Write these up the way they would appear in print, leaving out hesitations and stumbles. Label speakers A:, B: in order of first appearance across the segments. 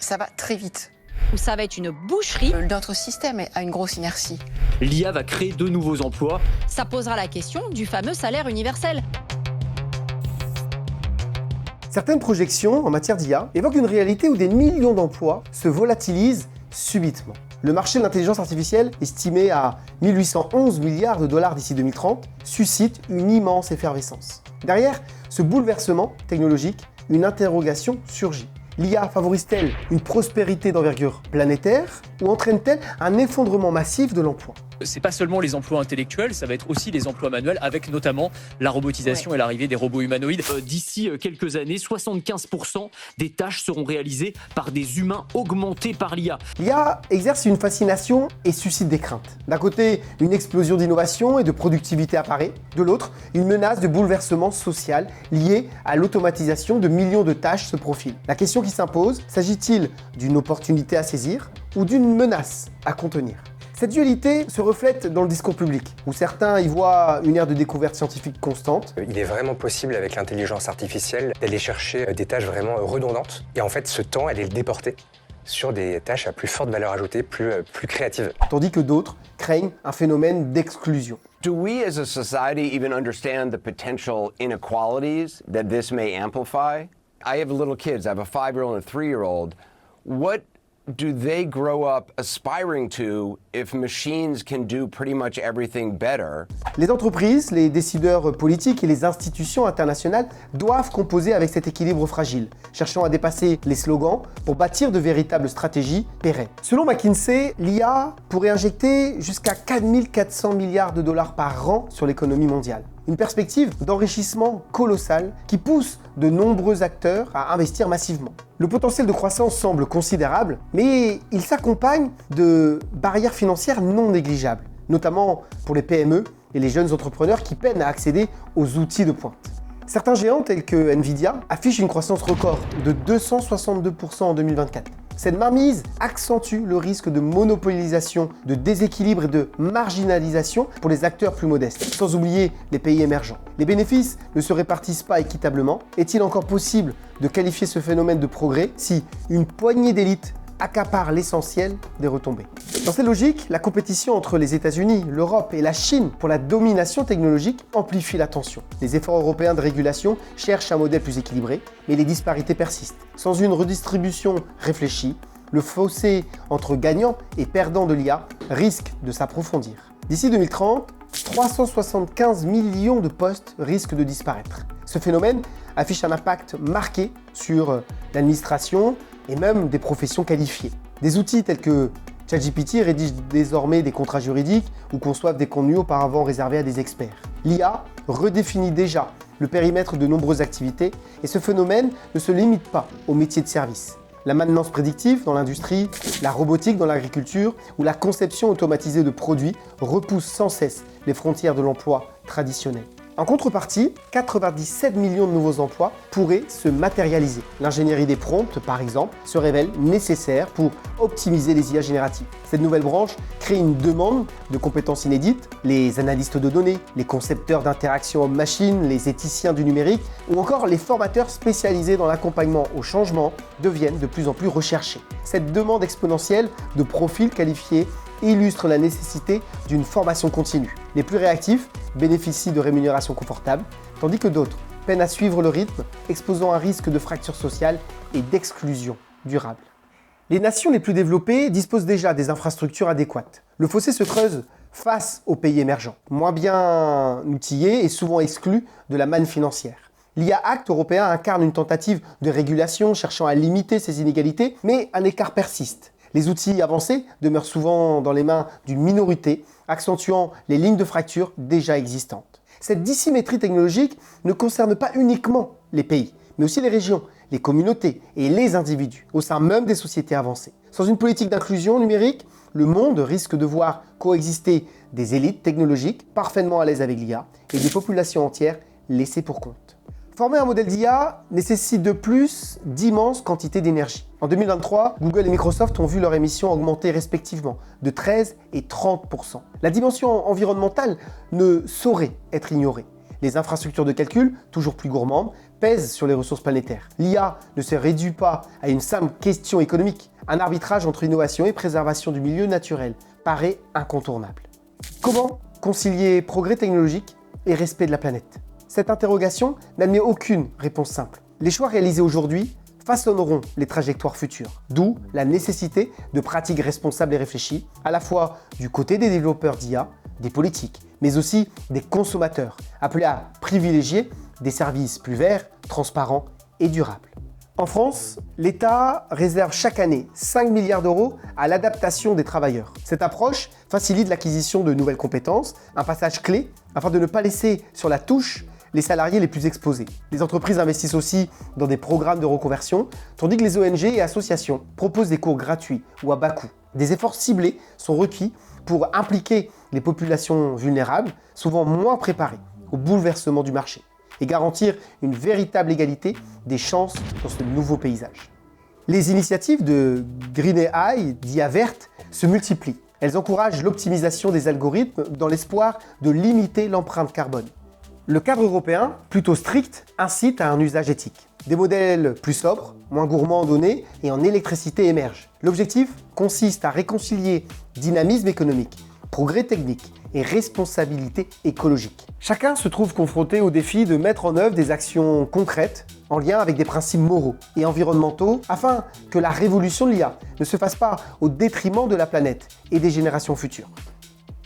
A: Ça va très vite.
B: Ou ça va être une boucherie.
A: Notre système a une grosse inertie.
C: L'IA va créer de nouveaux emplois.
B: Ça posera la question du fameux salaire universel.
D: Certaines projections en matière d'IA évoquent une réalité où des millions d'emplois se volatilisent subitement. Le marché de l'intelligence artificielle, estimé à 1811 milliards de dollars d'ici 2030, suscite une immense effervescence. Derrière ce bouleversement technologique, une interrogation surgit. L'IA favorise-t-elle une prospérité d'envergure planétaire ou entraîne-t-elle un effondrement massif de l'emploi ?
C: C'est pas seulement les emplois intellectuels, ça va être aussi les emplois manuels, avec notamment la robotisation et l'arrivée des robots humanoïdes. D'ici quelques années, 75% des tâches seront réalisées par des humains augmentés par l'IA.
D: L'IA exerce une fascination et suscite des craintes. D'un côté, une explosion d'innovation et de productivité apparaît. De l'autre, une menace de bouleversement social liée à l'automatisation de millions de tâches se profile. La question qui s'impose, s'agit-il d'une opportunité à saisir ou d'une menace à contenir ? Cette dualité se reflète dans le discours public, où certains y voient une ère de découverte scientifique constante.
E: Il est vraiment possible avec l'intelligence artificielle d'aller chercher des tâches vraiment redondantes. Et en fait, ce temps, elle est déportée sur des tâches à plus forte valeur ajoutée, plus créatives.
D: Tandis que d'autres craignent un phénomène d'exclusion.
F: Do we as a society even understand the potential inequalities that this may amplify? I have little kids. I have a 5-year-old and a 3-year-old. What do they grow up aspiring to if machines can do pretty much everything better?
D: Les entreprises, les décideurs politiques et les institutions internationales doivent composer avec cet équilibre fragile, cherchant à dépasser les slogans pour bâtir de véritables stratégies pérennes. Selon McKinsey, l'IA pourrait injecter jusqu'à 4 400 milliards de dollars par an sur l'économie mondiale. Une perspective d'enrichissement colossal qui pousse de nombreux acteurs à investir massivement. Le potentiel de croissance semble considérable, mais il s'accompagne de barrières financières non négligeables, notamment pour les PME et les jeunes entrepreneurs qui peinent à accéder aux outils de pointe. Certains géants tels que Nvidia affichent une croissance record de 262% en 2024. Cette mainmise accentue le risque de monopolisation, de déséquilibre et de marginalisation pour les acteurs plus modestes, sans oublier les pays émergents. Les bénéfices ne se répartissent pas équitablement. Est-il encore possible de qualifier ce phénomène de progrès si une poignée d'élites accapare l'essentiel des retombées? Dans cette logique, la compétition entre les États-Unis, l'Europe et la Chine pour la domination technologique amplifie la tension. Les efforts européens de régulation cherchent un modèle plus équilibré, mais les disparités persistent. Sans une redistribution réfléchie, le fossé entre gagnants et perdants de l'IA risque de s'approfondir. D'ici 2030, 375 millions de postes risquent de disparaître. Ce phénomène affiche un impact marqué sur l'administration et même des professions qualifiées. Des outils tels que ChatGPT rédigent désormais des contrats juridiques ou conçoivent des contenus auparavant réservés à des experts. L'IA redéfinit déjà le périmètre de nombreuses activités et ce phénomène ne se limite pas aux métiers de service. La maintenance prédictive dans l'industrie, la robotique dans l'agriculture ou la conception automatisée de produits repoussent sans cesse les frontières de l'emploi traditionnel. En contrepartie, 97 millions de nouveaux emplois pourraient se matérialiser. L'ingénierie des prompts, par exemple, se révèle nécessaire pour optimiser les IA génératives. Cette nouvelle branche crée une demande de compétences inédites. Les analystes de données, les concepteurs d'interactions homme-machine, les éthiciens du numérique ou encore les formateurs spécialisés dans l'accompagnement au changement deviennent de plus en plus recherchés. Cette demande exponentielle de profils qualifiés illustre la nécessité d'une formation continue. Les plus réactifs bénéficient de rémunérations confortables, tandis que d'autres peinent à suivre le rythme, exposant un risque de fracture sociale et d'exclusion durable. Les nations les plus développées disposent déjà des infrastructures adéquates. Le fossé se creuse face aux pays émergents, moins bien outillés et souvent exclus de la manne financière. L'IA Act européen incarne une tentative de régulation cherchant à limiter ces inégalités, mais un écart persiste. Les outils avancés demeurent souvent dans les mains d'une minorité, accentuant les lignes de fracture déjà existantes. Cette dissymétrie technologique ne concerne pas uniquement les pays, mais aussi les régions, les communautés et les individus, au sein même des sociétés avancées. Sans une politique d'inclusion numérique, le monde risque de voir coexister des élites technologiques parfaitement à l'aise avec l'IA et des populations entières laissées pour compte. Former un modèle d'IA nécessite de plus d'immenses quantités d'énergie. En 2023, Google et Microsoft ont vu leur émission augmenter respectivement de 13 et 30%. La dimension environnementale ne saurait être ignorée. Les infrastructures de calcul, toujours plus gourmandes, pèse sur les ressources planétaires. L'IA ne se réduit pas à une simple question économique. Un arbitrage entre innovation et préservation du milieu naturel paraît incontournable. Comment concilier progrès technologique et respect de la planète? Cette interrogation n'admet aucune réponse simple. Les choix réalisés aujourd'hui façonneront les trajectoires futures, d'où la nécessité de pratiques responsables et réfléchies, à la fois du côté des développeurs d'IA, des politiques, mais aussi des consommateurs, appelés à privilégier des services plus verts, transparents et durables. En France, l'État réserve chaque année 5 milliards d'euros à l'adaptation des travailleurs. Cette approche facilite l'acquisition de nouvelles compétences, un passage clé afin de ne pas laisser sur la touche les salariés les plus exposés. Les entreprises investissent aussi dans des programmes de reconversion, tandis que les ONG et associations proposent des cours gratuits ou à bas coût. Des efforts ciblés sont requis pour impliquer les populations vulnérables, souvent moins préparées au bouleversement du marché, et garantir une véritable égalité des chances dans ce nouveau paysage. Les initiatives de Green AI, d'IA verte, se multiplient. Elles encouragent l'optimisation des algorithmes dans l'espoir de limiter l'empreinte carbone. Le cadre européen, plutôt strict, incite à un usage éthique. Des modèles plus sobres, moins gourmands en données et en électricité émergent. L'objectif consiste à réconcilier dynamisme économique, progrès technique et responsabilité écologique. Chacun se trouve confronté au défi de mettre en œuvre des actions concrètes en lien avec des principes moraux et environnementaux afin que la révolution de l'IA ne se fasse pas au détriment de la planète et des générations futures.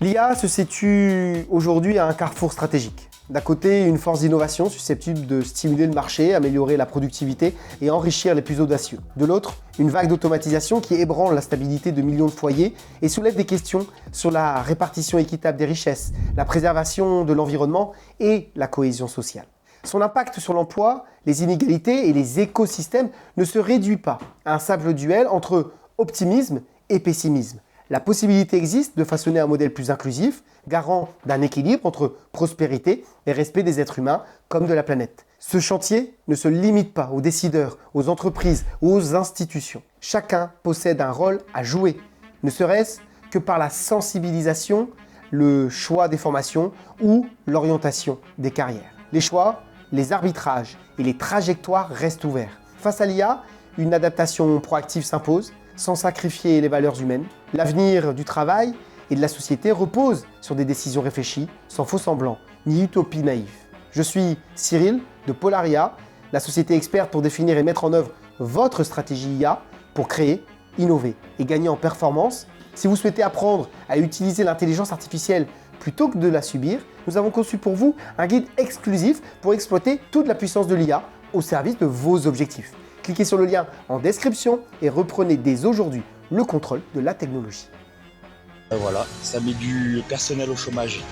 D: L'IA se situe aujourd'hui à un carrefour stratégique. D'un côté, une force d'innovation susceptible de stimuler le marché, améliorer la productivité et enrichir les plus audacieux. De l'autre, une vague d'automatisation qui ébranle la stabilité de millions de foyers et soulève des questions sur la répartition équitable des richesses, la préservation de l'environnement et la cohésion sociale. Son impact sur l'emploi, les inégalités et les écosystèmes ne se réduit pas à un simple duel entre optimisme et pessimisme. La possibilité existe de façonner un modèle plus inclusif, garant d'un équilibre entre prospérité et respect des êtres humains comme de la planète. Ce chantier ne se limite pas aux décideurs, aux entreprises ou aux institutions. Chacun possède un rôle à jouer, ne serait-ce que par la sensibilisation, le choix des formations ou l'orientation des carrières. Les choix, les arbitrages et les trajectoires restent ouverts. Face à l'IA, une adaptation proactive s'impose, sans sacrifier les valeurs humaines. L'avenir du travail et de la société repose sur des décisions réfléchies, sans faux semblants, ni utopie naïve. Je suis Cyril de Polaria, la société experte pour définir et mettre en œuvre votre stratégie IA pour créer, innover et gagner en performance. Si vous souhaitez apprendre à utiliser l'intelligence artificielle plutôt que de la subir, nous avons conçu pour vous un guide exclusif pour exploiter toute la puissance de l'IA au service de vos objectifs. Cliquez sur le lien en description et reprenez dès aujourd'hui le contrôle de la technologie.
G: Voilà, ça met du personnel au chômage.